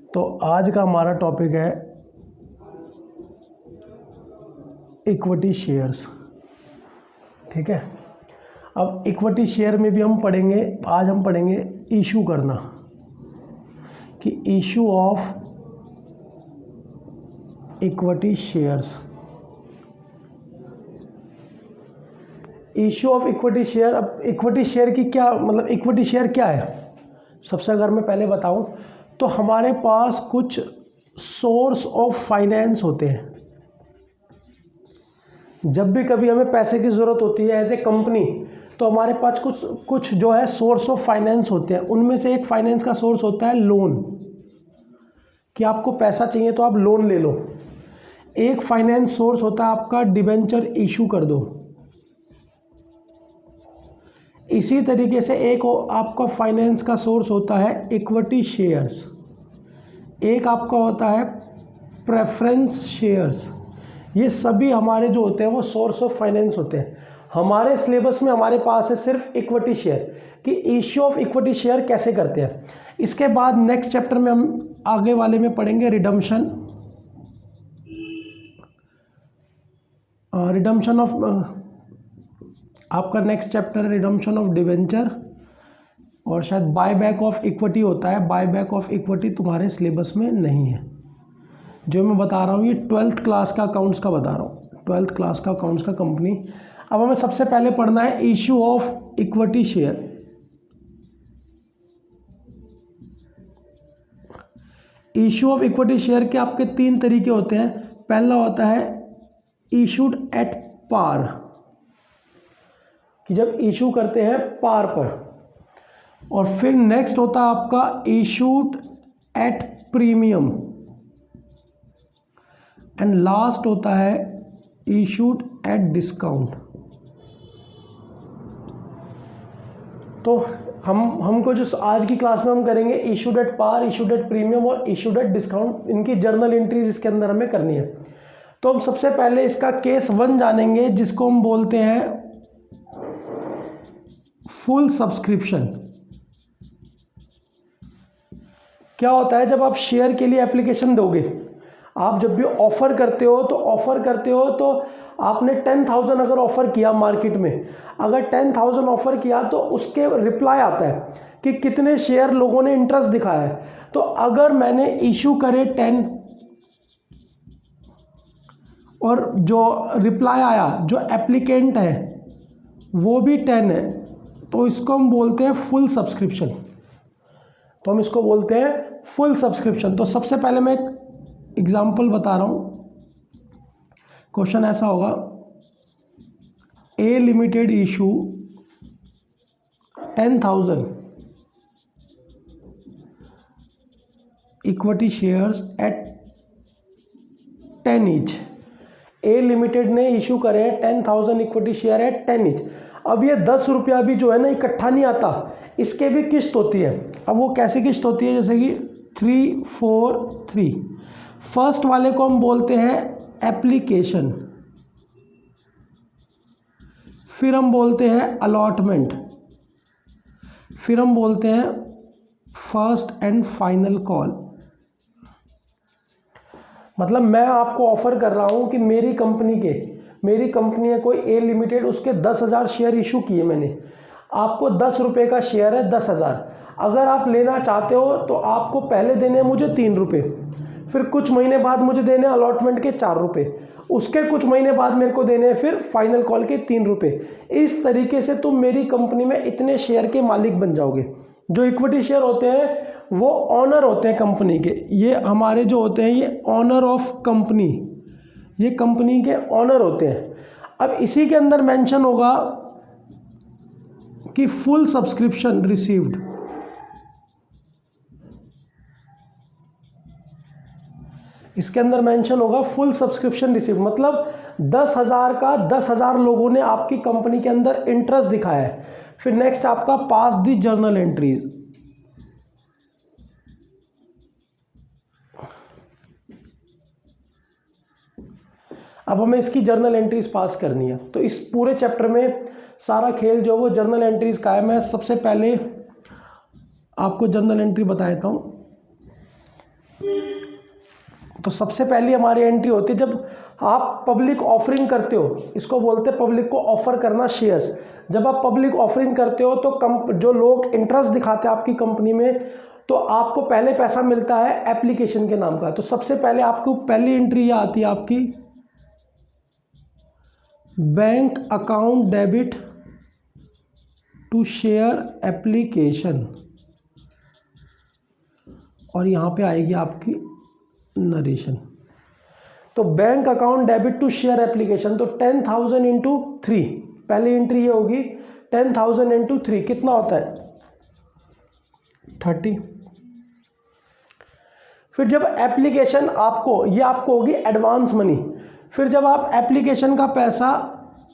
तो आज का हमारा टॉपिक है इक्विटी शेयर्स। ठीक है, अब इक्विटी शेयर में भी हम पढ़ेंगे, आज हम पढ़ेंगे इशू करना, कि issue of equity shares. Issue of equity share. अब इक्विटी शेयर की क्या मतलब, इक्विटी शेयर क्या है? सबसे अगर मैं पहले बताऊं तो हमारे पास कुछ सोर्स ऑफ फाइनेंस होते हैं। जब भी कभी हमें पैसे की ज़रूरत होती है एज ए कंपनी, तो हमारे पास कुछ जो है सोर्स ऑफ फाइनेंस होते हैं। उनमें से एक फाइनेंस का सोर्स होता है लोन, कि आपको पैसा चाहिए तो आप लोन ले लो। एक फाइनेंस सोर्स होता है आपका डिबेंचर इशू कर दो। इसी तरीके से एक आपका फाइनेंस का सोर्स होता है इक्विटी शेयर्स, एक आपका होता है प्रेफरेंस शेयर्स। ये सभी हमारे जो होते हैं वो सोर्स ऑफ फाइनेंस होते हैं। हमारे सिलेबस में हमारे पास है सिर्फ इक्विटी शेयर, कि इश्यू ऑफ इक्विटी शेयर कैसे करते हैं। इसके बाद नेक्स्ट चैप्टर में हम आगे वाले में पढ़ेंगे रिडम्पशन ऑफ आपका नेक्स्ट चैप्टर है रिडम्पशन ऑफ डिवेंचर, और शायद बाय बैक ऑफ इक्विटी होता है। बाय बैक ऑफ इक्विटी तुम्हारे सिलेबस में नहीं है। जो मैं बता रहा हूँ ये 12th क्लास का अकाउंट्स का बता रहा हूँ, 12th क्लास का अकाउंट्स का कंपनी। अब हमें सबसे पहले पढ़ना है issue of equity share. Issue of equity share के आपके 3 तरीके होते हैं। पहला होता है इशूड एट पार, कि जब इशू करते हैं पार पर, और फिर नेक्स्ट होता है आपका issued at premium, and last होता है इशूड एट डिस्काउंट। तो हमको जो आज की क्लास में हम करेंगे issued at par, issued at premium और इशूड एट डिस्काउंट, इनकी जर्नल एंट्रीज इसके अंदर हमें करनी है। तो हम सबसे पहले इसका केस 1 जानेंगे, जिसको हम बोलते हैं फुल सब्सक्रिप्शन। क्या होता है, जब आप शेयर के लिए एप्लीकेशन दोगे, आप जब भी ऑफर करते हो तो आपने 10,000 अगर ऑफर किया मार्केट में, अगर 10,000 ऑफर किया तो उसके रिप्लाई आता है कि कितने शेयर लोगों ने इंटरेस्ट दिखाया है। तो अगर मैंने इशू करे 10 और जो रिप्लाई आया, जो एप्लीकेंट है वो भी 10 है, तो इसको हम बोलते हैं फुल सब्सक्रिप्शन। तो हम इसको बोलते हैं फुल सब्सक्रिप्शन। तो सबसे पहले मैं एक एग्जाम्पल बता रहा हूँ। क्वेश्चन ऐसा होगा, A limited issue 10,000 equity shares at 10 each. A limited ने इशू करे हैं 10,000 इक्विटी शेयर एट 10 ईच। अब ये 10 रुपया भी जो है ना इकट्ठा नहीं आता, इसके भी किस्त होती है। अब वो कैसे किस्त होती है, जैसे कि 3, 4, 3। फर्स्ट वाले को हम बोलते हैं एप्लीकेशन, फिर हम बोलते हैं अलॉटमेंट, फिर हम बोलते हैं फर्स्ट एंड फाइनल कॉल। मतलब मैं आपको ऑफर कर रहा हूं कि मेरी कंपनी है कोई ए लिमिटेड, उसके 10,000 शेयर इशू किए मैंने, आपको 10 रुपये का शेयर है 10,000। अगर आप लेना चाहते हो तो आपको पहले देने हैं मुझे 3 रुपये, फिर कुछ महीने बाद मुझे देने अलॉटमेंट के 4 रुपये, उसके कुछ महीने बाद मेरे को देने हैं फिर फाइनल कॉल के 3 रुपये। इस तरीके से तुम मेरी कंपनी में इतने शेयर के मालिक बन जाओगे। जो इक्विटी शेयर होते हैं वो ऑनर होते हैं कंपनी के। ये हमारे जो होते हैं ये ऑनर ऑफ कंपनी, ये कंपनी के ऑनर होते हैं। अब इसी के अंदर मेंशन होगा कि फुल सब्सक्रिप्शन रिसीव्ड। इसके अंदर मेंशन होगा फुल सब्सक्रिप्शन रिसीव, मतलब 10,000 का 10,000 लोगों ने आपकी कंपनी के अंदर इंटरेस्ट दिखाया है। फिर नेक्स्ट आपका पास दी जर्नल एंट्रीज। अब हमें इसकी जर्नल एंट्रीज पास करनी है। तो इस पूरे चैप्टर में सारा खेल जो वो जर्नल एंट्रीज का है। मैं सबसे पहले आपको जर्नल एंट्री बता देता हूँ। तो सबसे पहली हमारी एंट्री होती है जब आप पब्लिक ऑफरिंग करते हो, इसको बोलते हैं पब्लिक को ऑफर करना शेयर्स। जब आप पब्लिक ऑफरिंग करते हो तो जो लोग इंटरेस्ट दिखाते हैं आपकी कंपनी में, तो आपको पहले पैसा मिलता है एप्लीकेशन के नाम का। तो सबसे पहले आपको पहली एंट्री ये आती है आपकी, bank account debit to share application, और यहाँ पे आएगी आपकी नरेशन। तो bank account debit to share application, तो 10,000 इंटू 3, पहली एंट्री ये होगी 10,000 इंटू 3 कितना होता है 30। फिर जब एप्लीकेशन आपको, ये आपको होगी एडवांस मनी। फिर जब आप एप्लीकेशन का पैसा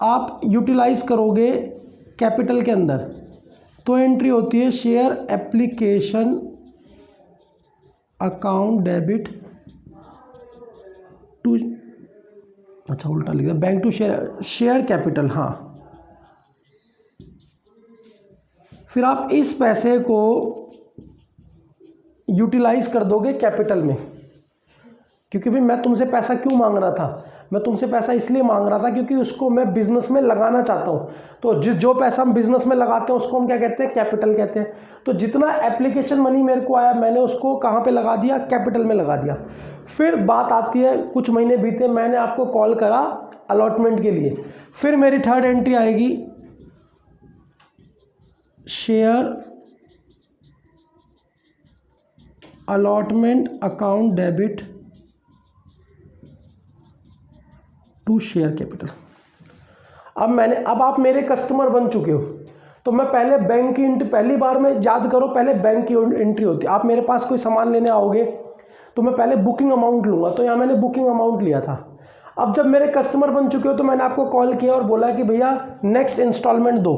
आप यूटिलाइज करोगे कैपिटल के अंदर, तो एंट्री होती है share application account debit to, अच्छा उल्टा लिख दिया, बैंक टू शेयर कैपिटल। हाँ, फिर आप इस पैसे को यूटिलाइज कर दोगे कैपिटल में, क्योंकि भाई मैं तुमसे पैसा क्यों मांग रहा था, मैं तुमसे पैसा इसलिए मांग रहा था क्योंकि उसको मैं बिजनेस में लगाना चाहता हूँ। तो जो पैसा हम बिजनेस में लगाते हैं उसको हम क्या कहते हैं, कैपिटल कहते हैं। तो जितना एप्लीकेशन मनी मेरे को आया मैंने उसको कहाँ पे लगा दिया, कैपिटल में लगा दिया। फिर बात आती है, कुछ महीने बीते, मैंने आपको कॉल करा अलॉटमेंट के लिए। फिर मेरी थर्ड एंट्री आएगी share allotment account debit to share capital. अब आप मेरे कस्टमर बन चुके हो, तो मैं पहले बैंक की एंट्री, पहली बार में याद करो पहले बैंक की एंट्री होती है। आप मेरे पास कोई सामान लेने आओगे तो मैं पहले बुकिंग अमाउंट लूँगा, तो यहाँ मैंने बुकिंग अमाउंट लिया था। अब जब मेरे कस्टमर बन चुके हो तो मैंने आपको कॉल किया और बोला कि भैया नेक्स्ट इंस्टॉलमेंट दो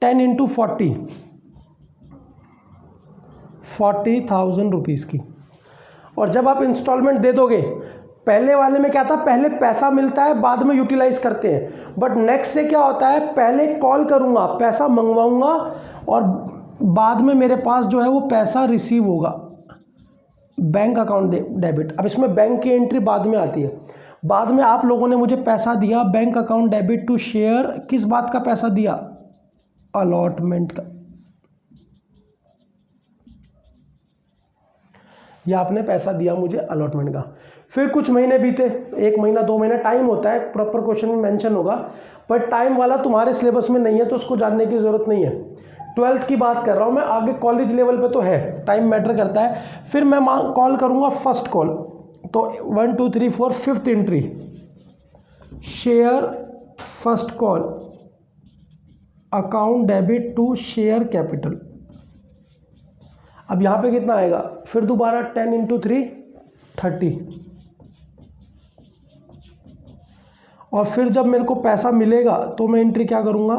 10 इंटू 40,000 रुपीज़ की। और जब आप इंस्टॉलमेंट दे दोगे, पहले वाले में क्या था, पहले पैसा मिलता है बाद में यूटिलाइज करते हैं, बट नेक्स्ट से क्या होता है, पहले कॉल करूँगा, पैसा मंगवाऊँगा और बाद में मेरे पास जो है वो पैसा रिसीव होगा, बैंक अकाउंट डेबिट। अब इसमें बैंक की एंट्री बाद में आती है। बाद में आप लोगों ने मुझे पैसा दिया, bank account debit to share, किस बात का पैसा दिया, अलॉटमेंट का। या आपने पैसा दिया मुझे अलॉटमेंट का। फिर कुछ महीने बीते, 1 महीना 2 महीना टाइम होता है, प्रॉपर क्वेश्चन में मेंशन होगा, पर टाइम वाला तुम्हारे सिलेबस में नहीं है तो उसको जानने की ज़रूरत नहीं है। 12th की बात कर रहा हूँ मैं, आगे कॉलेज लेवल पे तो है, टाइम मैटर करता है। फिर मैं कॉल करूँगा फर्स्ट कॉल, तो 1 2 3 4 5th entry share first call account debit to share capital. अब यहाँ पे कितना आएगा, फिर दोबारा 10 इंटू 3 30। और फिर जब मेरे को पैसा मिलेगा तो मैं एंट्री क्या करूँगा,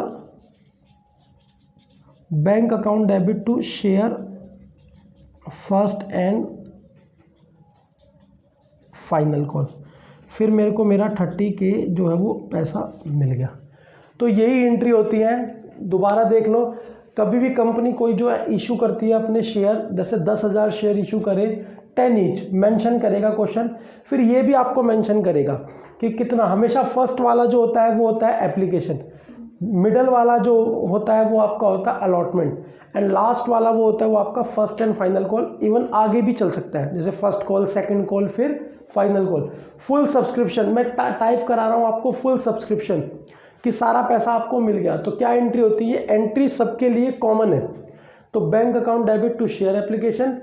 bank account debit to share first and final call. फिर मेरे को मेरा 30 के जो है वो पैसा मिल गया। तो यही एंट्री होती है। दोबारा देख लो, कभी भी कंपनी कोई जो है इशू करती है अपने शेयर, जैसे 10,000 शेयर इशू करे, 10 ईच मेंशन करेगा क्वेश्चन। फिर ये भी आपको मेंशन करेगा कि कितना। हमेशा फर्स्ट वाला जो होता है वो होता है एप्लीकेशन, मिडल वाला जो होता है वो आपका होता है अलॉटमेंट, एंड लास्ट वाला वो होता है वो आपका first and final call. Even आगे भी चल सकता है, जैसे फर्स्ट कॉल, सेकंड कॉल, फिर फाइनल कॉल। फुल सब्सक्रिप्शन मैं टाइप करा रहा हूँ आपको, फुल सब्सक्रिप्शन कि सारा पैसा आपको मिल गया। तो क्या एंट्री होती है, एंट्री सबके लिए कॉमन है। तो bank account debit to share application,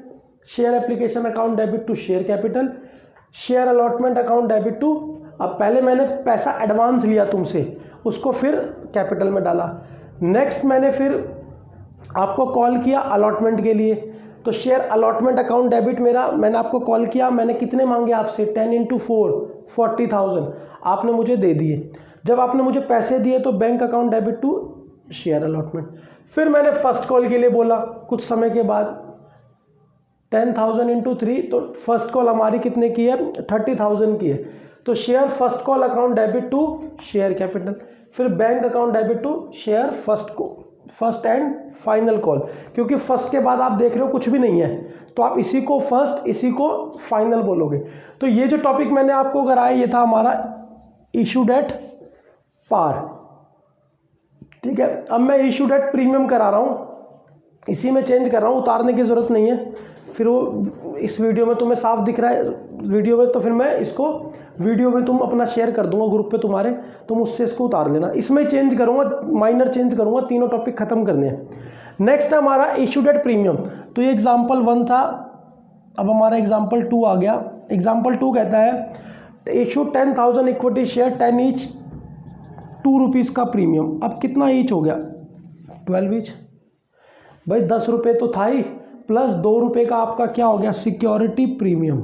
share application account debit to share capital, share allotment account debit to, अब पहले मैंने पैसा एडवांस लिया तुमसे, उसको फिर कैपिटल में डाला। नेक्स्ट मैंने फिर आपको कॉल किया अलॉटमेंट के लिए, तो शेयर अलॉटमेंट अकाउंट डेबिट मेरा, मैंने आपको कॉल किया, मैंने कितने मांगे आपसे, 10 इंटू 4 40,000 आपने मुझे दे दिए। जब आपने मुझे पैसे दिए तो bank account debit to share allotment. फिर मैंने फर्स्ट कॉल के लिए बोला कुछ समय के बाद, 10,000 इंटू 3, तो फर्स्ट कॉल हमारी कितने की है, 30,000 की है। तो share first call account debit to share capital, फिर bank account debit to share first and final call, क्योंकि फर्स्ट के बाद आप देख रहे हो कुछ भी नहीं है, तो आप इसी को फर्स्ट इसी को फाइनल बोलोगे। तो ये जो टॉपिक मैंने आपको कराया ये था हमारा इशूड एट पार, ठीक है। अब मैं इशूड एट प्रीमियम करा रहा हूँ, इसी में चेंज कर रहा हूँ, उतारने की ज़रूरत नहीं है। फिर वो इस वीडियो में तुम्हें साफ दिख रहा है वीडियो में, तो फिर मैं इसको वीडियो में तुम अपना शेयर कर दूंगा ग्रुप पे तुम्हारे, तुम उससे इसको उतार लेना। इसमें चेंज करूँगा, माइनर चेंज करूँगा, तीनों टॉपिक खत्म करने हैं। नेक्स्ट है हमारा इशूड एट प्रीमियम। तो ये एग्जाम्पल 1 था, अब हमारा एग्जाम्पल 2 आ गया। एग्जाम्पल 2 कहता है issue 10,000 equity share 10 each, 2 rupees का प्रीमियम। अब कितना ईच हो गया? 12 ईच। भाई 10 रुपये तो था ही, प्लस 2 रुपये का आपका क्या हो गया? Security premium.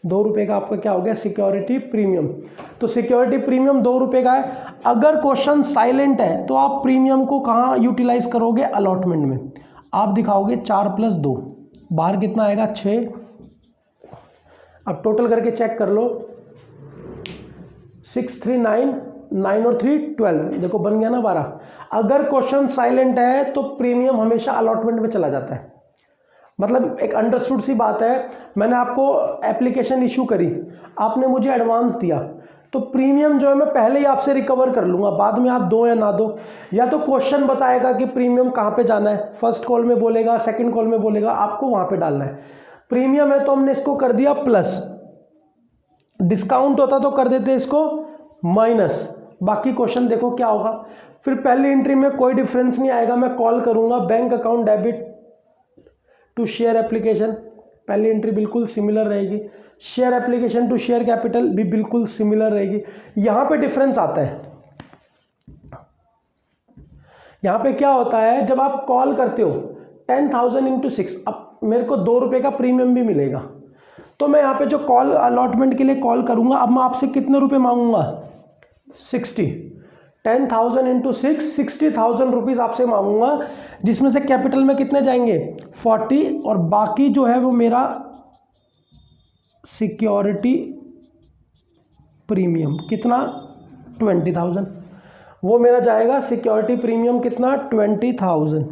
2 रुपये का आपका क्या हो गया? Security premium. तो सिक्योरिटी प्रीमियम 2 रुपये का है। अगर क्वेश्चन साइलेंट है तो आप प्रीमियम को कहाँ यूटिलाइज करोगे? अलॉटमेंट में। आप दिखाओगे 4 + 2, बाहर कितना आएगा? 6। अब टोटल करके चेक कर लो, 6 3 9, 9 और 3 12, देखो बन गया ना 12। अगर क्वेश्चन साइलेंट है तो प्रीमियम हमेशा अलॉटमेंट में चला जाता है। मतलब एक अंडरस्टूड सी बात है, मैंने आपको एप्लीकेशन इशू करी, आपने मुझे एडवांस दिया, तो प्रीमियम जो है मैं पहले ही आपसे रिकवर कर लूँगा, बाद में आप दो या ना दो। या तो क्वेश्चन बताएगा कि प्रीमियम कहाँ पे जाना है, फर्स्ट कॉल में बोलेगा, सेकंड कॉल में बोलेगा, आपको वहाँ पे डालना है। प्रीमियम है तो हमने इसको कर दिया प्लस, डिस्काउंट होता तो कर देते इसको माइनस। बाकी क्वेश्चन देखो क्या होगा। फिर पहली एंट्री में कोई डिफरेंस नहीं आएगा, मैं कॉल करूँगा bank account debit to share application, पहली एंट्री बिल्कुल सिमिलर रहेगी। Share application to share capital भी बिल्कुल सिमिलर रहेगी। यहाँ पे डिफरेंस आता है, यहाँ पे क्या होता है, जब आप कॉल करते हो 10,000 × 6, अब मेरे को 2 रुपये का प्रीमियम भी मिलेगा, तो मैं यहाँ पे जो कॉल अलॉटमेंट के लिए कॉल करूँगा, अब मैं आपसे कितने रुपए मांगूंगा? 60। 10,000 × 6, 60,000 रुपीज़ आपसे मांगूंगा, जिसमें से कैपिटल में कितने जाएंगे? 40, और बाकी जो है वो मेरा सिक्योरिटी प्रीमियम कितना? 20,000, वो मेरा जाएगा सिक्योरिटी प्रीमियम कितना? 20,000।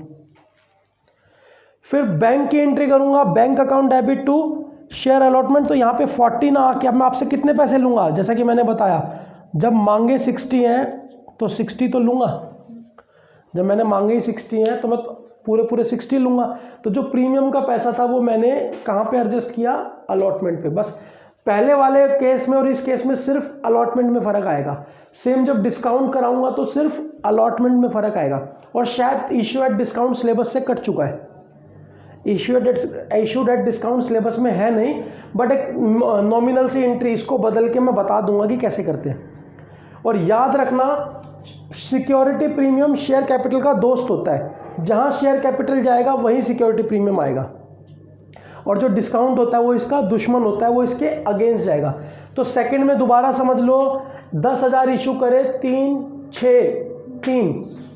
फिर बैंक की एंट्री करूंगा, bank account debit to share allotment, तो यहाँ पे 40 ना आके अब मैं आपसे कितने पैसे लूँगा? जैसा कि मैंने बताया, जब मांगे 60 हैं तो 60 तो लूँगा, जब मैंने मांगे ही 60 हैं तो मैं पूरे 60 लूँगा। तो जो प्रीमियम का पैसा था वो मैंने कहाँ पे एडजस्ट किया? अलॉटमेंट पे। बस पहले वाले केस में और इस केस में सिर्फ अलॉटमेंट में फ़र्क आएगा। सेम जब डिस्काउंट कराऊंगा तो सिर्फ अलॉटमेंट में फ़र्क आएगा, और शायद इशू एट डिस्काउंट सिलेबस से कट चुका है। इशूड एट डिस्काउंट सिलेबस में है नहीं, बट एक नॉमिनल सी एंट्री इसको बदल के मैं बता दूंगा कि कैसे करते हैं। और याद रखना, सिक्योरिटी प्रीमियम शेयर कैपिटल का दोस्त होता है, जहां शेयर कैपिटल जाएगा वहीं सिक्योरिटी प्रीमियम आएगा, और जो डिस्काउंट होता है वो इसका दुश्मन होता है, वो इसके अगेंस्ट जाएगा। तो सेकंड में दोबारा समझ लो, 10,000 इशू करे, 3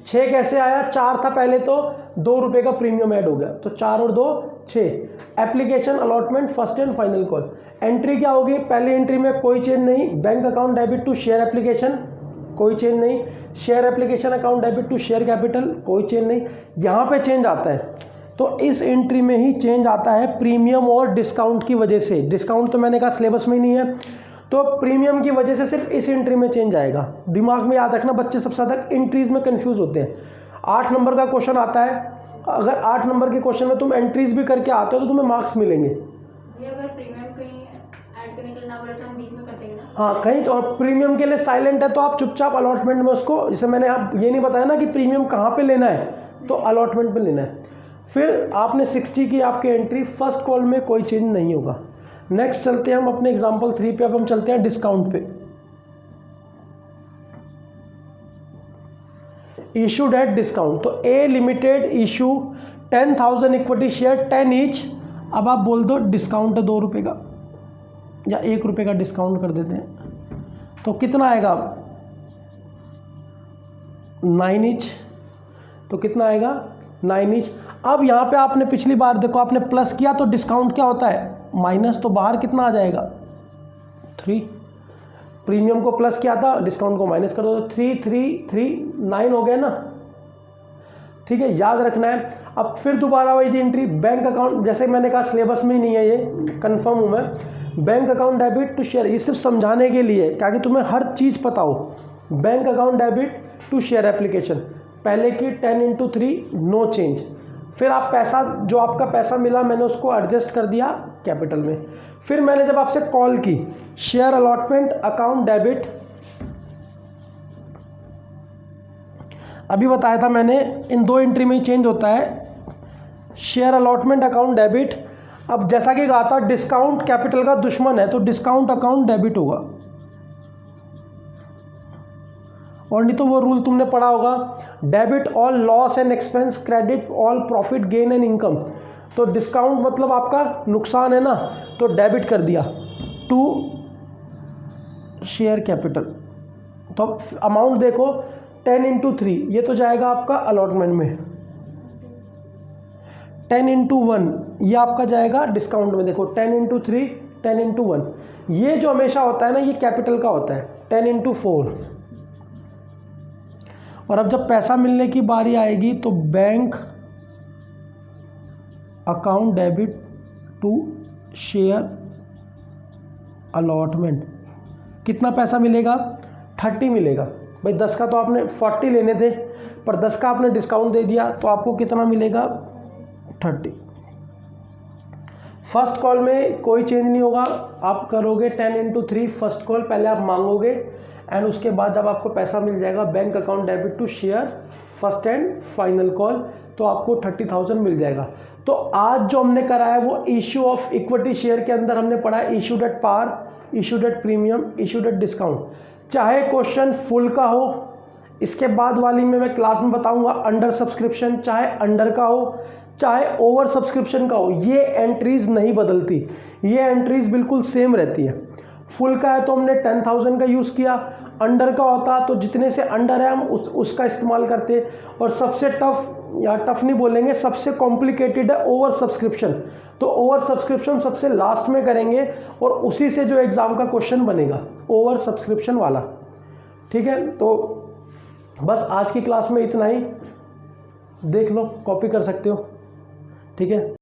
6 कैसे आया? 4 था पहले, तो 2 रुपये का प्रीमियम ऐड हो गया, तो 4 और 2 6। Application allotment first and final call. Entry क्या होगी? पहली एंट्री में कोई चेंज नहीं, bank account debit to share application, कोई चेंज नहीं। Share application account debit to share capital, कोई चेंज नहीं। यहाँ पे चेंज आता है, तो इस एंट्री में ही चेंज आता है प्रीमियम और डिस्काउंट की वजह से। डिस्काउंट तो मैंने कहा सिलेबस में ही नहीं है, तो प्रीमियम की वजह से सिर्फ इस एंट्री में चेंज आएगा। दिमाग में याद रखना, बच्चे सबसे ज़्यादा एंट्रीज में कंफ्यूज होते हैं। 8 नंबर का क्वेश्चन आता है, अगर 8 नंबर के क्वेश्चन में तुम एंट्रीज भी करके आते हो तो तुम्हें मार्क्स मिलेंगे। अगर प्रीमियम कहीं ऐड करने के लिए ना बोले तो हम बीच में कर देंगे ना। हाँ, कहीं तो, और प्रीमियम के लिए साइलेंट है तो आप चुपचाप अलॉटमेंट में उसको, जैसे मैंने आप ये नहीं बताया ना कि प्रीमियम कहाँ पे लेना है, तो अलॉटमेंट पे लेना है। फिर आपने 60 की आपकी एंट्री, फर्स्ट कॉल में कोई चेंज नहीं होगा। नेक्स्ट चलते हैं हम अपने एग्जाम्पल 3 पे। अब हम चलते हैं डिस्काउंट पे। इशूड एट डिस्काउंट, तो A limited issue 10,000 equity share 10 each. अब आप बोल दो डिस्काउंट है 2 रुपये का, या 1 रुपये का डिस्काउंट कर देते हैं, तो कितना आएगा? 9 ईच। तो कितना आएगा? 9 ईच। अब यहाँ पे आपने पिछली बार देखो, आपने प्लस किया तो डिस्काउंट क्या होता है? माइनस, तो बाहर कितना आ जाएगा? 3। प्रीमियम को प्लस किया था, डिस्काउंट को माइनस कर दो, तो 3339 हो गया ना। ठीक है, याद रखना है। अब फिर दोबारा वही थी एंट्री, बैंक अकाउंट, जैसे मैंने कहा सिलेबस में ही नहीं है ये, कंफर्म हूँ मैं। Bank account debit to share, ये सिर्फ समझाने के लिए ताकि तुम्हें हर चीज़ पता हो। Bank account debit to share application, पहले की 10x3 नो चेंज। फिर आप पैसा, जो आपका पैसा मिला मैंने उसको एडजस्ट कर दिया कैपिटल में। फिर मैंने जब आपसे कॉल की, शेयर अलॉटमेंट अकाउंट डेबिट, अभी बताया था मैंने, इन 2 एंट्री में ही चेंज होता है। शेयर अलॉटमेंट अकाउंट डेबिट, अब जैसा कि कहा था डिस्काउंट कैपिटल का दुश्मन है, तो डिस्काउंट अकाउंट डेबिट होगा। और नहीं तो वो रूल तुमने पढ़ा होगा, debit all loss and expense, credit all profit gain and income. तो डिस्काउंट मतलब आपका नुकसान है ना, तो डेबिट कर दिया टू शेयर कैपिटल। तो अमाउंट देखो 10x3, ये तो जाएगा आपका अलॉटमेंट में। 10x1 ये आपका जाएगा डिस्काउंट में। देखो 10x3, 10x1, ये जो हमेशा होता है ना ये कैपिटल का होता है। 10x4, और अब जब पैसा मिलने की बारी आएगी तो bank account debit to share allotment. कितना पैसा मिलेगा? 30 मिलेगा। भाई 10 का तो आपने 40 लेने थे, पर 10 का आपने डिस्काउंट दे दिया, तो आपको कितना मिलेगा? 30। फर्स्ट कॉल में कोई चेंज नहीं होगा, आप करोगे 10x3 फर्स्ट कॉल, पहले आप मांगोगे एंड उसके बाद जब आपको पैसा मिल जाएगा bank account debit to share first and final call, तो आपको 30,000 मिल जाएगा। तो आज जो हमने करा है वो इश्यू ऑफ इक्विटी शेयर के अंदर हमने पढ़ा है issued at par, issued at premium, issued at discount. चाहे क्वेश्चन फुल का हो, इसके बाद वाली में मैं क्लास में बताऊंगा अंडर सब्सक्रिप्शन, चाहे अंडर का हो चाहे ओवर सब्सक्रिप्शन का हो, ये एंट्रीज नहीं बदलती, ये एंट्रीज बिल्कुल सेम रहती है। फुल का है तो हमने 10,000 का यूज़ किया, अंडर का होता तो जितने से अंडर है हम उसका इस्तेमाल करते। और सबसे टफ, या टफ नहीं बोलेंगे, सबसे कॉम्प्लिकेटेड है ओवर सब्सक्रिप्शन, तो ओवर सब्सक्रिप्शन सबसे लास्ट में करेंगे और उसी से जो एग्ज़ाम का क्वेश्चन बनेगा ओवर सब्सक्रिप्शन वाला। ठीक है, तो बस आज की क्लास में इतना ही, देख लो, कॉपी कर सकते हो। ठीक है।